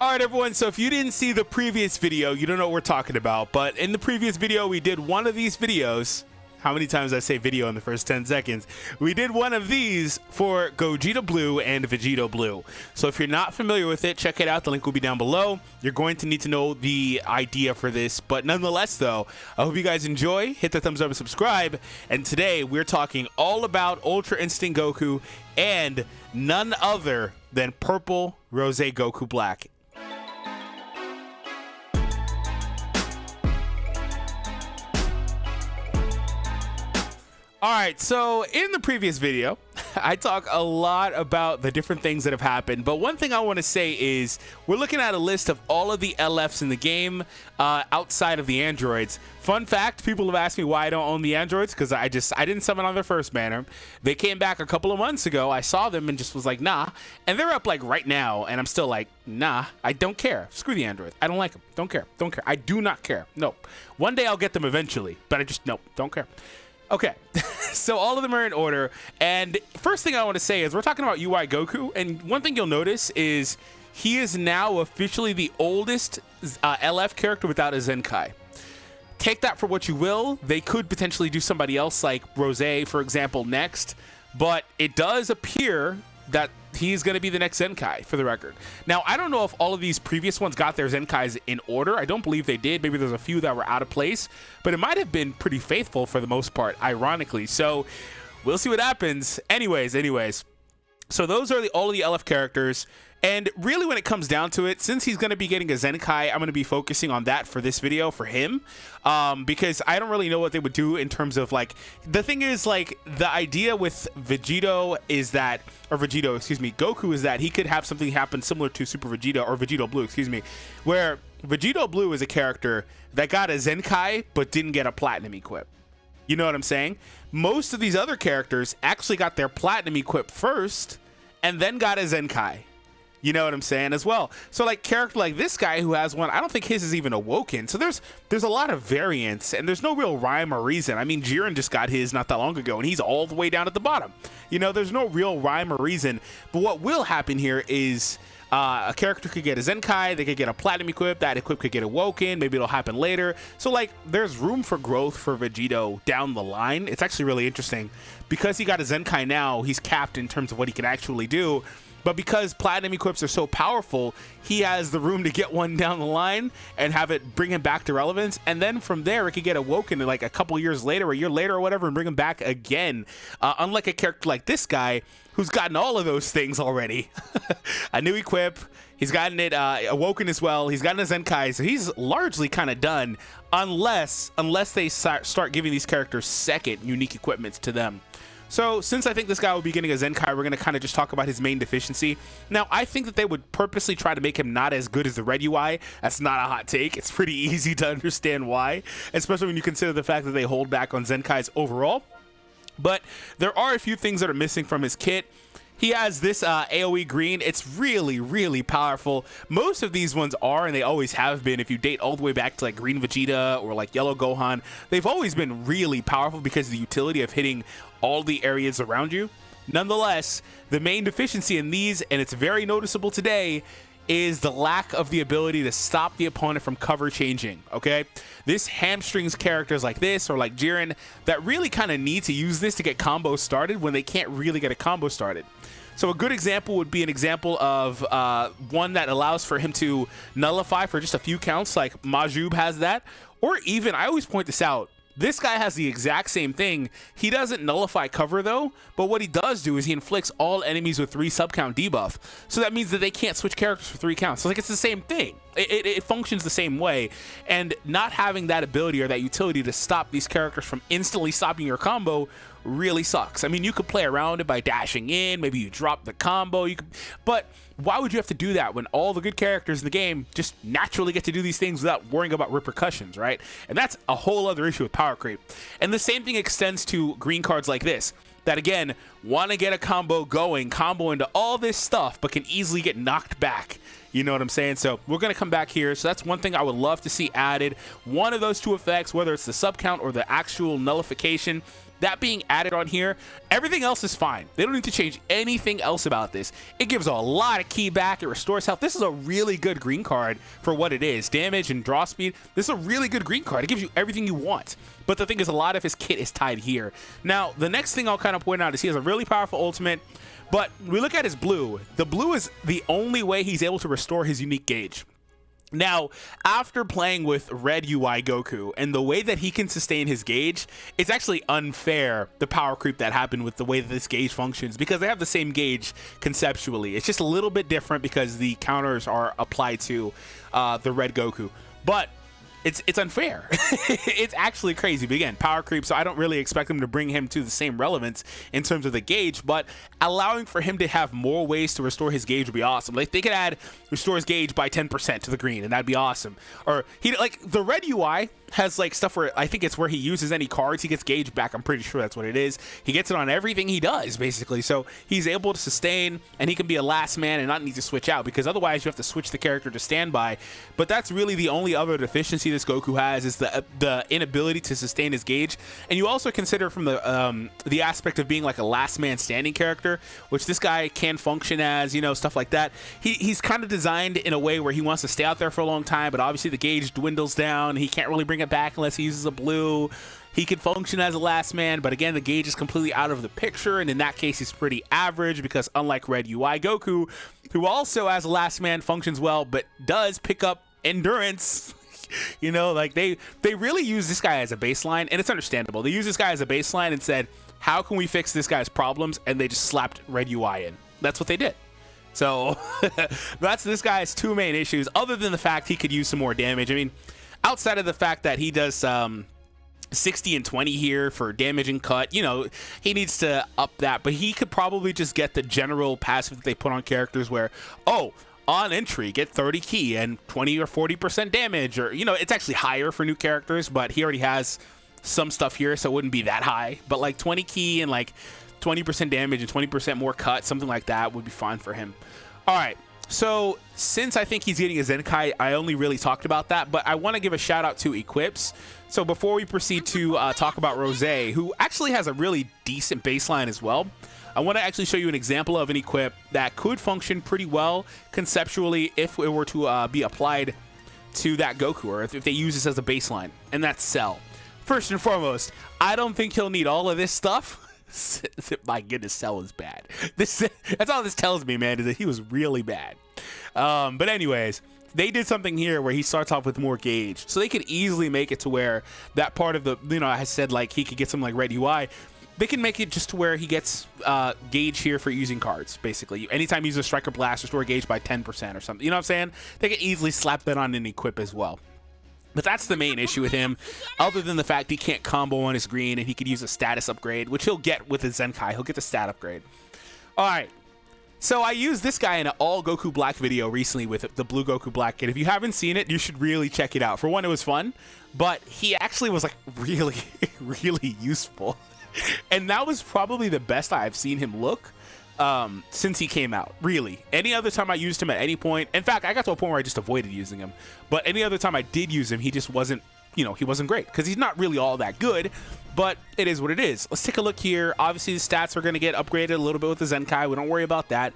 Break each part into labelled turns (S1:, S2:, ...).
S1: All right, everyone, so if you didn't see the previous video, you don't know what we're talking about, but in the previous video, we did one of these videos. How many times did I say video in the first 10 seconds? We did one of these for Gogeta Blue and Vegito Blue. So if you're not familiar with it, check it out. The link will be down below. You're going to need to know the idea for this, but nonetheless, though, I hope you guys enjoy. Hit the thumbs up and subscribe. And today, we're talking all about Ultra Instinct Goku and none other than Purple Rose Goku Black. All right, so in the previous video, I talk a lot about the different things that have happened, but one thing I want to say is we're looking at a list of all of the LFs in the game outside of the androids. Fun fact, people have asked me why I don't own the androids, because I didn't summon on their first banner. They came back a couple of months ago. I saw them and just was like, nah. And they're up like right now, and I'm still like, nah, I don't care. Screw the androids. I don't like them. Don't care. Don't care. I do not care. Nope. One day I'll get them eventually, but I just, nope, don't care. Okay, so all of them are in order, and first thing I want to say is we're talking about UI Goku, and one thing you'll notice is he is now officially the oldest LF character without a ZENKAI. Take that for what you will. They could potentially do somebody else like Rose, for example, next, but it does appear that he's going to be the next ZENKAI, for the record. Now, I don't know if all of these previous ones got their ZENKAIs in order. I don't believe they did. Maybe there's a few that were out of place, but it might have been pretty faithful for the most part, ironically. So we'll see what happens. Anyways. So those are all of the LF characters. And really, when it comes down to it, since he's going to be getting a ZENKAI, I'm going to be focusing on that for this video for him, because I don't really know what they would do in terms of, like, the thing is, like, the idea with Goku is that he could have something happen similar to Super Vegeta, or Vegito Blue, where Vegito Blue is a character that got a ZENKAI but didn't get a Platinum equip. You know what I'm saying? Most of these other characters actually got their Platinum equip first and then got a ZENKAI. You know what I'm saying as well. So like character like this guy who has one, I don't think his is even awoken. So there's a lot of variance and there's no real rhyme or reason. I mean, Jiren just got his not that long ago and he's all the way down at the bottom. You know, there's no real rhyme or reason. But what will happen here is a character could get a ZENKAI, they could get a Platinum equip, that equip could get awoken, maybe it'll happen later. So like there's room for growth for Vegito down the line. It's actually really interesting. Because he got a ZENKAI now, he's capped in terms of what he can actually do. But because Platinum equips are so powerful, he has the room to get one down the line and have it bring him back to relevance. And then from there, it could get awoken like a couple years later, a year later or whatever, and bring him back again. Unlike a character like this guy, who's gotten all of those things already. A new equip, he's gotten it awoken as well, he's gotten a ZENKAI, so he's largely kind of done, unless they start giving these characters second unique equipments to them. So since I think this guy will be getting a ZENKAI, we're going to kind of just talk about his main deficiency. Now, I think that they would purposely try to make him not as good as the red UI. That's not a hot take. It's pretty easy to understand why, especially when you consider the fact that they hold back on ZENKAIs overall. But there are a few things that are missing from his kit. He has this AoE green. It's really, really powerful. Most of these ones are, and they always have been. If you date all the way back to like Green Vegeta or like Yellow Gohan, they've always been really powerful because of the utility of hitting all the areas around you. Nonetheless, the main deficiency in these, and it's very noticeable today, is the lack of the ability to stop the opponent from cover changing, okay? This hamstrings characters like this or like Jiren that really kind of need to use this to get combos started when they can't really get a combo started. So a good example would be an example of one that allows for him to nullify for just a few counts, like Majub has that. Or even, I always point this out, this guy has the exact same thing. He doesn't nullify cover though, but what he does do is he inflicts all enemies with 3 sub-count debuff. So that means that they can't switch characters for 3 counts. So like it's the same thing. It functions the same way. And not having that ability or that utility to stop these characters from instantly stopping your combo really sucks. I mean, you could play around it by dashing in, maybe you drop the combo, but why would you have to do that when all the good characters in the game just naturally get to do these things without worrying about repercussions, right? And that's a whole other issue with power creep. And the same thing extends to green cards like this, that again, want to get a combo going, combo into all this stuff, but can easily get knocked back. You know what I'm saying? So we're going to come back here. So that's one thing I would love to see added. One of those two effects, whether it's the sub count or the actual nullification, That being added on here, everything else is fine. They don't need to change anything else about this. It gives a lot of ki back. It restores health. This is a really good green card for what it is. Damage and draw speed. This is a really good green card. It gives you everything you want. But the thing is, a lot of his kit is tied here. Now, the next thing I'll kind of point out is he has a really powerful ultimate. But we look at his blue. The blue is the only way he's able to restore his unique gauge. Now, after playing with Red UI Goku and the way that he can sustain his gauge, it's actually unfair, the power creep that happened with the way that this gauge functions, because they have the same gauge conceptually. It's just a little bit different because the counters are applied to the Red Goku. But it's unfair. It's actually crazy. But again, power creep, so I don't really expect them to bring him to the same relevance in terms of the gauge, but allowing for him to have more ways to restore his gauge would be awesome. Like, they could add restore his gauge by 10% to the green, and that'd be awesome. Or he, like, the Red UI has like stuff where I think it's where he uses any cards, he gets gauge back. I'm pretty sure that's what it is. He gets it on everything he does, basically. So he's able to sustain, and he can be a last man and not need to switch out, because otherwise you have to switch the character to standby. But that's really the only other deficiency this Goku has, is the inability to sustain his gauge. And you also consider from the aspect of being like a last man standing character, which this guy can function as, you know, stuff like that. He's kind of designed in a way where he wants to stay out there for a long time, but obviously the gauge dwindles down. He can't really bring it back unless he uses a blue. He can function as a last man, but again, the gauge is completely out of the picture, and in that case, he's pretty average, because unlike Red UI Goku, who also as a last man functions well, but does pick up endurance, you know, like they really use this guy as a baseline, and it's understandable. They use this guy as a baseline and said, how can we fix this guy's problems? And they just slapped Red UI in. That's what they did. So that's this guy's two main issues, other than the fact he could use some more damage. I mean, outside of the fact that he does 60 and 20 here for damage and cut, you know, he needs to up that, but he could probably just get the general passive that they put on characters where, oh, on entry, get 30 ki and 20 or 40% damage, or, you know, it's actually higher for new characters, but he already has some stuff here, so it wouldn't be that high. But like 20 ki and like 20% damage and 20% more cut, something like that would be fine for him. All right. So since I think he's getting a ZENKAI, I only really talked about that, but I want to give a shout out to EQUIPS. So before we proceed to talk about Rose, who actually has a really decent baseline as well, I want to actually show you an example of an equip that could function pretty well conceptually if it were to be applied to that Goku, or if they use this as a baseline, and that's Cell. First and foremost, I don't think he'll need all of this stuff. My goodness, Cell is bad. That's all this tells me, man, is that he was really bad. But anyways, they did something here where he starts off with more gauge, so they could easily make it to where that part of the, you know, I said like he could get something like Red UI. They can make it just to where he gets gauge here for using cards, basically. Anytime you use a Striker Blast, restore gauge by 10% or something. You know what I'm saying? They can easily slap that on an equip as well. But that's the main issue with him, other than the fact he can't combo on his green, and he could use a status upgrade, which he'll get with his ZENKAI. He'll get the stat upgrade. All right. So I used this guy in an all Goku Black video recently with the blue Goku Black kit. If you haven't seen it, you should really check it out. For one, it was fun, but he actually was like really, really useful. And that was probably the best I've seen him look since he came out, really. Any other time I used him at any point, in fact, I got to a point where I just avoided using him, but any other time I did use him, he just wasn't, you know, he wasn't great, because he's not really all that good, but it is what it is. Let's take a look here. Obviously, the stats are going to get upgraded a little bit with the ZENKAI. We don't worry about that.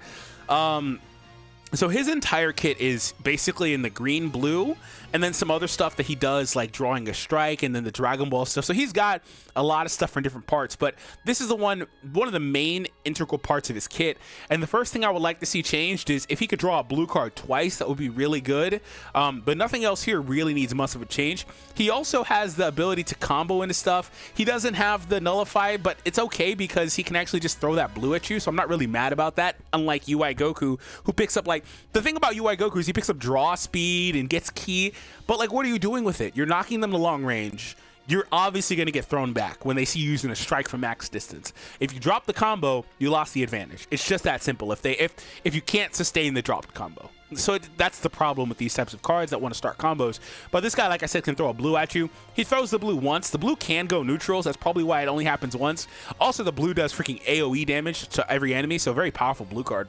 S1: So his entire kit is basically in the green, blue, and then some other stuff that he does, like drawing a strike, and then the Dragon Ball stuff. So he's got a lot of stuff from different parts, but this is the one of the main integral parts of his kit. And the first thing I would like to see changed is if he could draw a blue card twice, that would be really good. But nothing else here really needs much of a change. He also has the ability to combo into stuff. He doesn't have the nullify, but it's okay because he can actually just throw that blue at you. So I'm not really mad about that. Unlike UI Goku, who picks up, like, the thing about UI Goku is he picks up draw speed and gets ki, but like, what are you doing with it? You're knocking them to long range. You're obviously going to get thrown back when they see you using a strike from max distance. If you drop the combo, you lost the advantage. It's just that simple. If you can't sustain the dropped combo. So that's the problem with these types of cards that want to start combos. But this guy, like I said, can throw a blue at you. He throws the blue once. The blue can go neutrals. That's probably why it only happens once. Also, the blue does freaking AoE damage to every enemy, so very powerful blue card.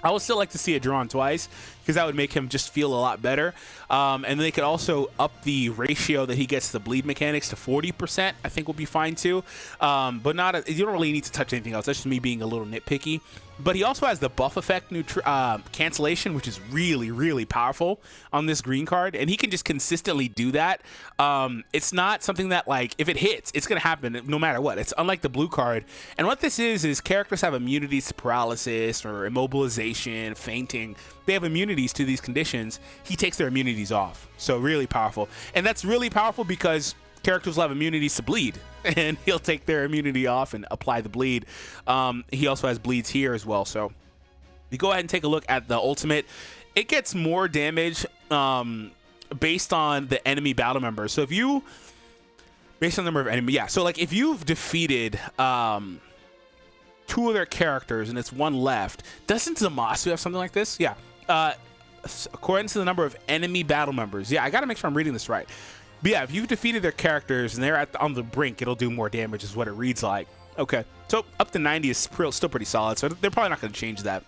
S1: I would still like to see it drawn twice, because that would make him just feel a lot better. And they could also up the ratio that he gets the bleed mechanics to 40%. I think will be fine too. But you don't really need to touch anything else. That's just me being a little nitpicky. But he also has the buff effect cancellation, which is really, really powerful on this green card. And he can just consistently do that. It's not something that, like, if it hits, it's going to happen no matter what. It's unlike the blue card. And what this is characters have immunities to paralysis or immobilization, fainting. They have immunities to these conditions. He takes their immunities off. So really powerful. And that's really powerful because characters will have immunities to bleed, and he'll take their immunity off and apply the bleed. He also has bleeds here as well. So you go ahead and take a look at the ultimate. It gets more damage based on the enemy battle members. So if you, based on the number of enemy, yeah. So like if you've defeated 2 of their characters and it's 1 left, doesn't Zamasu have something like this? Yeah. According to the number of enemy battle members. Yeah, I got to make sure I'm reading this right. But yeah, if you've defeated their characters and they're on the brink, it'll do more damage is what it reads like. Okay, so up to 90 is still pretty solid, so they're probably not going to change that.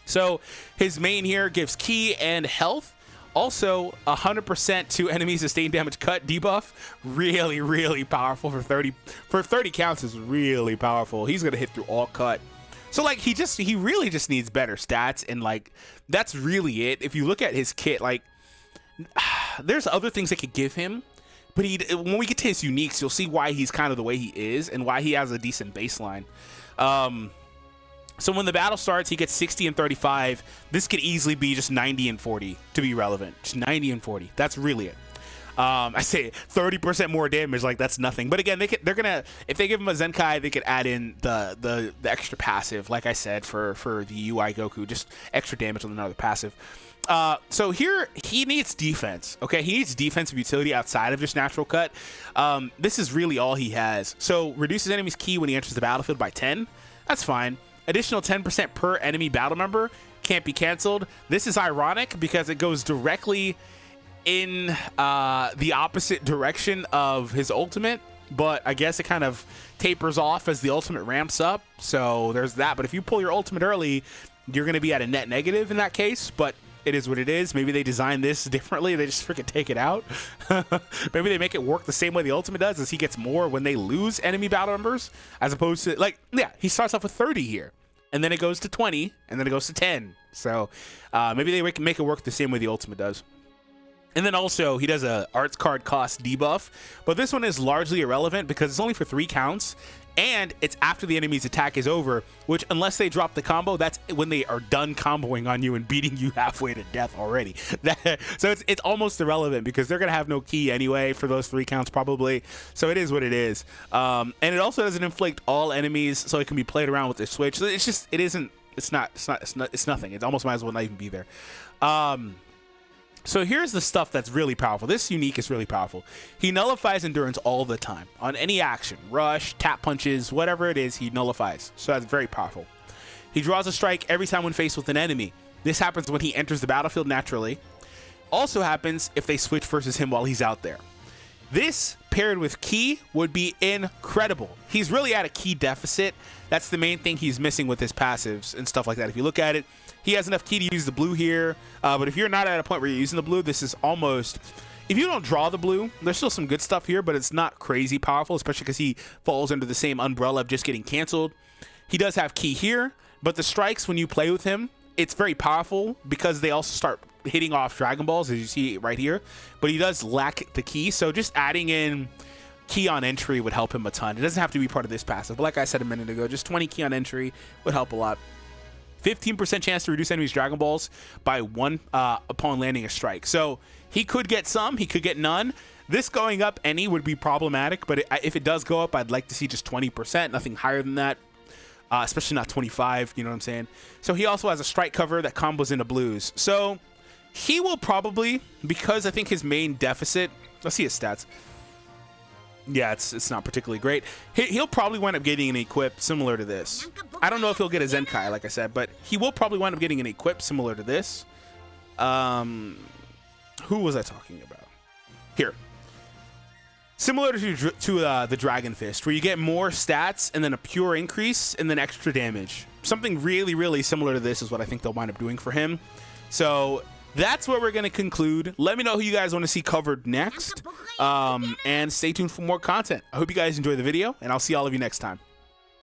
S1: So his main here gives ki and health. Also, 100% to enemies sustained damage cut debuff. Really, really powerful for 30 counts is really powerful. He's going to hit through all cut. So like he really just needs better stats, and like that's really it. If you look at his kit, like there's other things they could give him, but when we get to his uniques, you'll see why he's kind of the way he is and why he has a decent baseline. So when the battle starts, he gets 60 and 35. This could easily be just 90 and 40 to be relevant. Just 90 and 40. That's really it. I say 30% more damage, like that's nothing. But again, they're gonna, if they give him a Zenkai, they could add in the extra passive, like I said, for the UI Goku, just extra damage on another passive. So here he needs defense. Okay, he needs defensive utility outside of just natural cut. This is really all he has. So reduces enemy's ki when he enters the battlefield by 10. That's fine. Additional 10% per enemy battle member, can't be canceled. This is ironic because it goes directly in the opposite direction of his ultimate, but I guess it kind of tapers off as the ultimate ramps up. So there's that. But if you pull your ultimate early, you're going to be at a net negative in that case. But it is what it is. Maybe they design this differently. They just freaking take it out. Maybe they make it work the same way the ultimate does, as he gets more when they lose enemy battle members, as opposed to, like, yeah, he starts off with 30 here, and then it goes to 20, and then it goes to 10. So maybe they make it work the same way the ultimate does. And then also, he does a arts card cost debuff, but this one is largely irrelevant because it's only for 3 counts, and it's after the enemy's attack is over, which, unless they drop the combo, that's when they are done comboing on you and beating you halfway to death already. So it's almost irrelevant because they're going to have no ki anyway for those 3 counts probably. So it is what it is. And it also doesn't inflict all enemies, so it can be played around with the switch. So it's just, it's nothing. It almost might as well not even be there. So here's the stuff that's really powerful. This unique is really powerful. He nullifies endurance all the time. On any action, rush, tap punches, whatever it is, he nullifies. So that's very powerful. He draws a strike every time when faced with an enemy. This happens when he enters the battlefield naturally. Also happens if they switch versus him while he's out there. This paired with ki would be incredible. He's really at a ki deficit. That's the main thing he's missing with his passives and stuff like that. If you look at it, he has enough ki to use the blue here, but if you're not at a point where you're using the blue, this is almost, if you don't draw the blue, there's still some good stuff here, but it's not crazy powerful, especially because he falls under the same umbrella of just getting canceled. He does have ki here, but the strikes, when you play with him, it's very powerful because they also start hitting off Dragon Balls, as you see right here, but he does lack the ki, so just adding in ki on entry would help him a ton. It doesn't have to be part of this passive, but like I said a minute ago, just 20 ki on entry would help a lot. 15% chance to reduce enemies' Dragon Balls by 1 upon landing a strike. So he could get some, he could get none. This going up any would be problematic, but if it does go up, I'd like to see just 20%, nothing higher than that, especially not 25, you know what I'm saying? So he also has a strike cover that combos into blues. So he will probably, because I think his main deficit, let's see his stats. Yeah, it's not particularly great. He'll probably wind up getting an equip similar to this. I don't know if he'll get a Zenkai, like I said, but he will probably wind up getting an equip similar to this. Who was I talking about? Here. Similar to the Dragon Fist, where you get more stats and then a pure increase and then extra damage. Something really, really similar to this is what I think they'll wind up doing for him. So that's where we're going to conclude. Let me know who you guys want to see covered next. And stay tuned for more content. I hope you guys enjoy the video, and I'll see all of you next time.